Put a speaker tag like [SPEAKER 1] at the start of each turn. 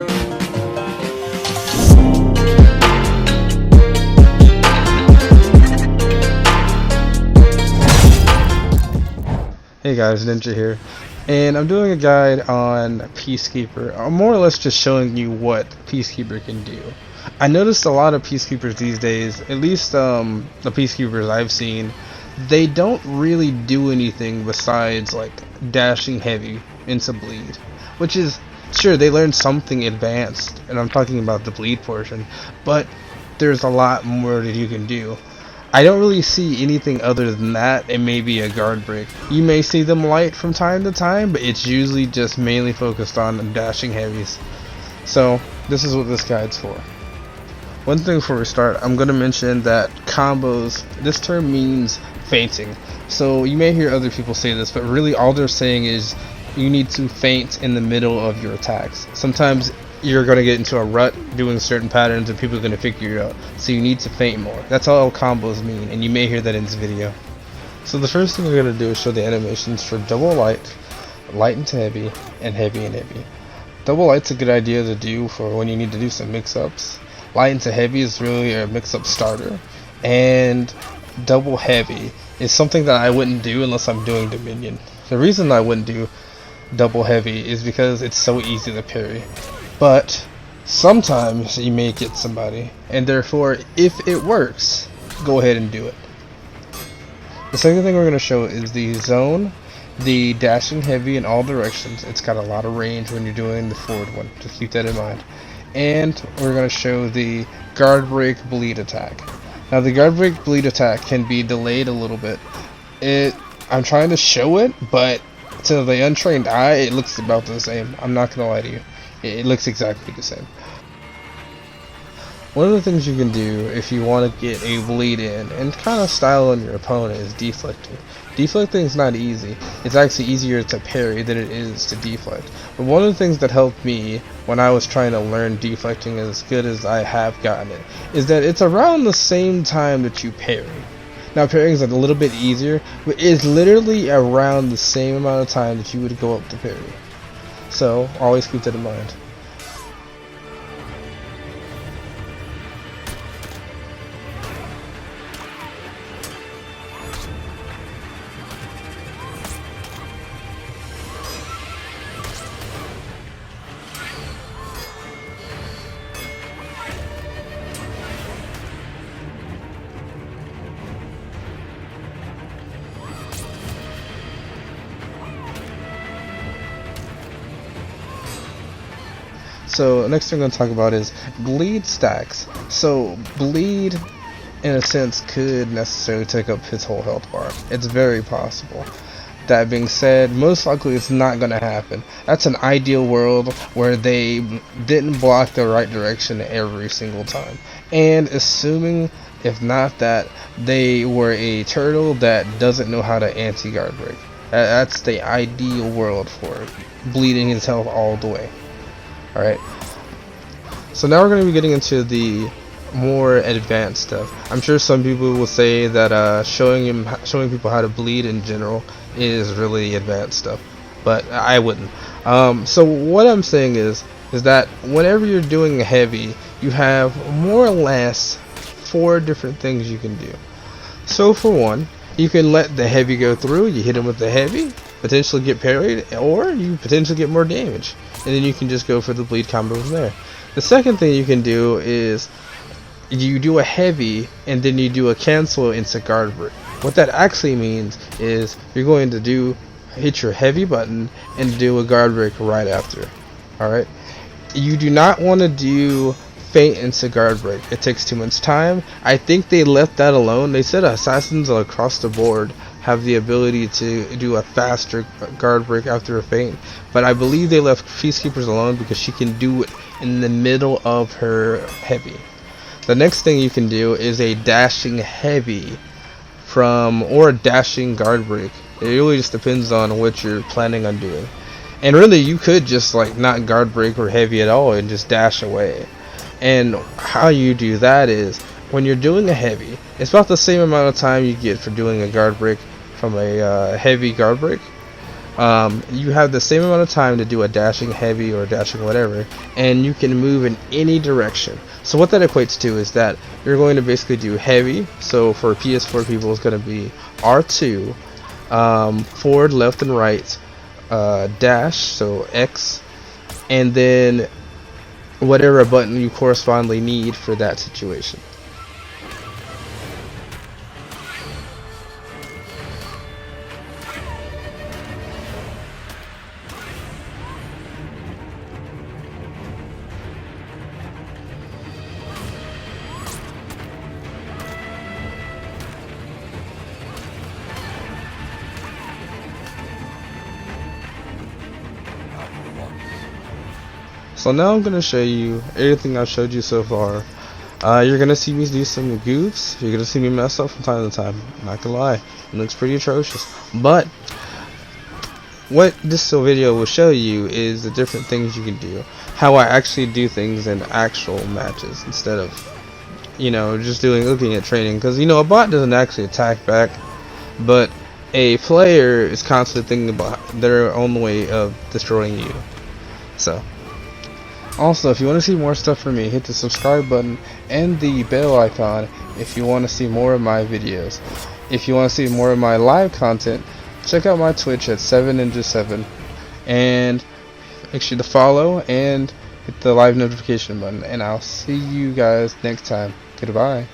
[SPEAKER 1] Hey guys, Ninja here, and I'm doing a guide on PeaceKeeper. I'm more or less just showing you what PeaceKeeper can do. I noticed a lot of PeaceKeepers these days, at least the PeaceKeepers I've seen, they don't really do anything besides like dashing heavy into bleed, which is, sure, they learned something advanced, and I'm talking about the bleed portion, but there's a lot more that you can do. I don't really see anything other than that, and maybe a guard break. You may see them light from time to time, but it's usually just mainly focused on dashing heavies. So this is what this guide's for. One thing before we start, I'm going to mention that combos, this term means feinting. So you may hear other people say this, but really all they're saying is you need to feint in the middle of your attacks. Sometimes you're going to get into a rut doing certain patterns and people are going to figure it out. So you need to feint more. That's all combos mean, and you may hear that in this video. So the first thing we're going to do is show the animations for double light, light into heavy, and heavy and heavy. Double light's a good idea to do for when you need to do some mix-ups. Light into heavy is really a mix-up starter. And double heavy is something that I wouldn't do unless I'm doing Dominion. The reason I wouldn't do double heavy is because it's so easy to parry. But sometimes you may get somebody, and therefore if it works, go ahead and do it. The second thing we're going to show is the zone, the dashing heavy in all directions. It's got a lot of range when you're doing the forward one, just keep that in mind. And we're going to show the guard break bleed attack. Now the guard break bleed attack can be delayed a little bit. I'm trying to show it, but to the untrained eye it looks about the same. I'm not going to lie to you. It looks exactly the same. One of the things you can do if you want to get a bleed in and kind of style on your opponent is deflecting. Deflecting is not easy. It's actually easier to parry than it is to deflect. But one of the things that helped me when I was trying to learn deflecting as good as I have gotten it is that it's around the same time that you parry. Now parrying is a little bit easier, but it's literally around the same amount of time that you would go up to parry. So always keep that in mind. So next thing I'm going to talk about is bleed stacks. So bleed in a sense could necessarily take up his whole health bar. It's very possible. That being said, most likely it's not going to happen. That's an ideal world where they didn't block the right direction every single time. And assuming, if not that, they were a turtle that doesn't know how to anti-guard break. That's the ideal world for it. Bleeding his health all the way. Alright, so now we're going to be getting into the more advanced stuff. I'm sure some people will say that showing people how to bleed in general is really advanced stuff, but I wouldn't. So what I'm saying is that whenever you're doing heavy, you have more or less 4 different things you can do. So for one, you can let the heavy go through, you hit him with the heavy, potentially get parried, or you potentially get more damage, and then you can just go for the bleed combo from there. The second thing you can do is you do a heavy and then you do a cancel into guard break. What that actually means is you're going to hit your heavy button and do a guard break right after. Alright, you do not want to do feint into guard break. It takes too much time. I think they left that alone. They said assassins across the board have the ability to do a faster guard break after a feint, but I believe they left PeaceKeepers alone because she can do it in the middle of her heavy. The next thing you can do is a dashing heavy or a dashing guard break. It really just depends on what you're planning on doing. And really you could just like not guard break or heavy at all and just dash away. And how you do that is when you're doing a heavy, it's about the same amount of time you get for doing a guard break from a heavy guard break. you have the same amount of time to do a dashing heavy or dashing whatever, and you can move in any direction. So what that equates to is that you're going to basically do heavy. So for PS4 people, it's going to be R2, forward, left, and right, dash, so X, and then whatever button you correspondingly need for that situation. So now I'm going to show you everything I've showed you so far. You're going to see me do some goofs. You're going to see me mess up from time to time. Not going to lie. It looks pretty atrocious. But what this video will show you is the different things you can do. How I actually do things in actual matches instead of, you know, just looking at training. Because, you know, a bot doesn't actually attack back. But a player is constantly thinking about their own way of destroying you. So also, if you want to see more stuff from me, hit the subscribe button and the bell icon if you want to see more of my videos. If you want to see more of my live content, check out my Twitch at 7ninja7 and make sure to follow and hit the live notification button, and I'll see you guys next time. Goodbye.